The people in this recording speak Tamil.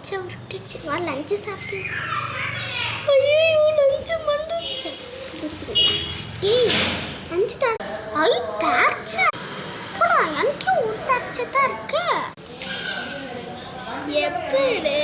டார்ச்சை விட்டுச்சு. வா லஞ்சு சாப்பிடலாம். ஐயோ லஞ்சு மண்டுச்சு. ஏய் லஞ்சு ஐ டார்ச்சர் போடா. எனக்கு ஒரு டார்ச்சர் தான் இருக்கு. எப்படி